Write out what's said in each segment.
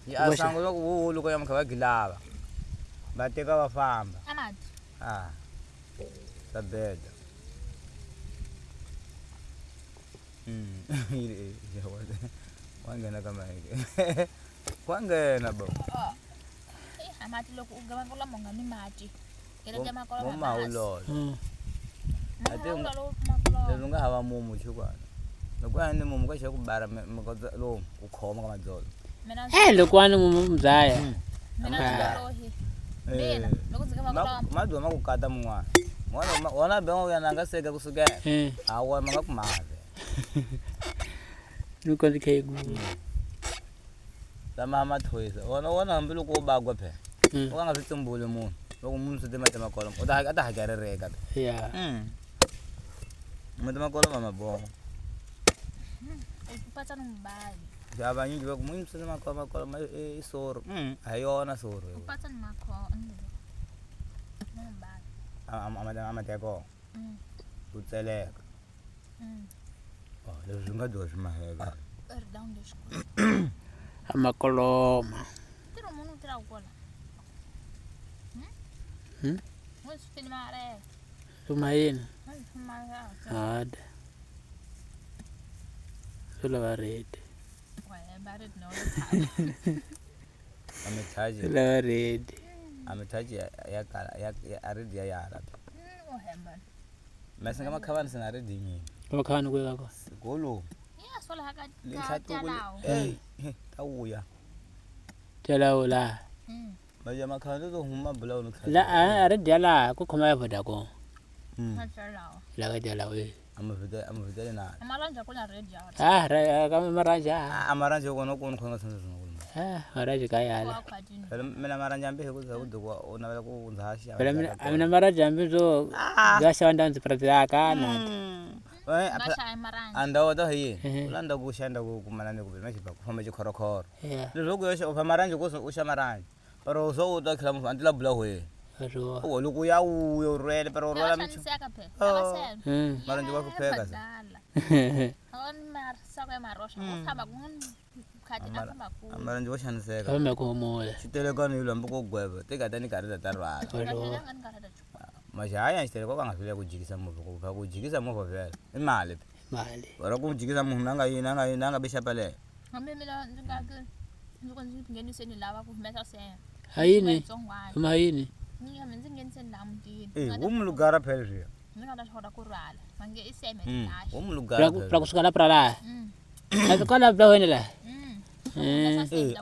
ya sangu lokuvulu ko yamkha wagilava bateka vafamba amati sabeda wangena kama hike wangena bo amati loko ugavangula monga ni mati kelete makolo mama ulolo ate makolo lunga hava mumu chukwana lokwani mumu kasha kubara makoza lo ukhoma kama dzolo lokwani mumu mzaya mina lohi bena lokuzika makolo madwa makukata mwana wana bengo yananga seka kusuka awa mangakumave nuko ndikegu mama thoyisa wana mbilo ko bagwa phe ukanga switsumbule munhu loko munhu swi tema makolo ata hakerereka makolo mama bongo upatsa nombali abanyingi baku munhu swi makolo isoro ayona soro upatsa makolo nombali amateko utseleka leswi nga dwa swimaheka down the school amakoloma tiro munhu tira ukola What's been mare? Sumayini. Ada. Sula varedi. Why barred no. Ametaji. Sula varedi. Ametaji ya aredi ya ara. Oh heaven. Masinga makhavani sina aredi nyingi. Makhavani kweka kwa. Golo. Yeah, sola haka. Tauya. Telawo la. Baja makhavani to huma bula unuka. La aredi ala kukhoma yavoda ko. Telawo. La ka telawo. Amavita na. Amaranja kuna aredi ya. Kama maranja. Amaranja kono khonga sanza zona. Maranja kayala. Mina maranja mbe kuza kudukwa unawela kunzashi. Mina maranja mbe zo gasha ndanzi prata kana. Andawo to hiye ulanda kushanda kumanane kubema chipa kufamba chikhorokhoro loko yosha ufa maranje kuso usha maranje pero so utakhala mu antila bula hoye o loko ya uyo rwele pero rola micho maranje wa kupheka sa on mar sakwe marosha ukhamba kun khati akhamba ku maranje wa shaniseka kama kumola chitelekana yilo mboko gweba tekatani karida tarwala mashaya chitele kwa ngafile kujikisa muvo kupha kujikisa muvo vela imali wala kujikisa munhu nanga bisha pale mina ndingenise ni lava kumesa se hayini hayini ndingenise ndamdini umlugara phela mina ndashoda kurala mange iseme dash umlugara pra kusuka la pra la akala bla wena la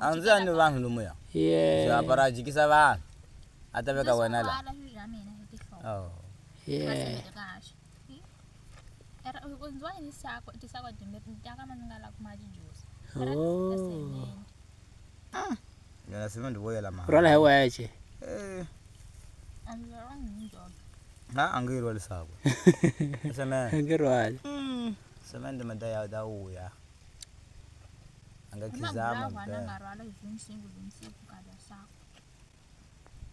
anzi ani vanhu lomuya ya para jikisa vanhu ataveka wena la Era unzwa ni sako tisako ndaka maningala kumaji juice. Yana sema ndiboyela ma. Rola hewaje. Amzwa ngindo. Angiro lisako. Sema angirwala. Sema ndimadaya dawuya. Angakizama mba. Ngarwala izinsingu kada sako.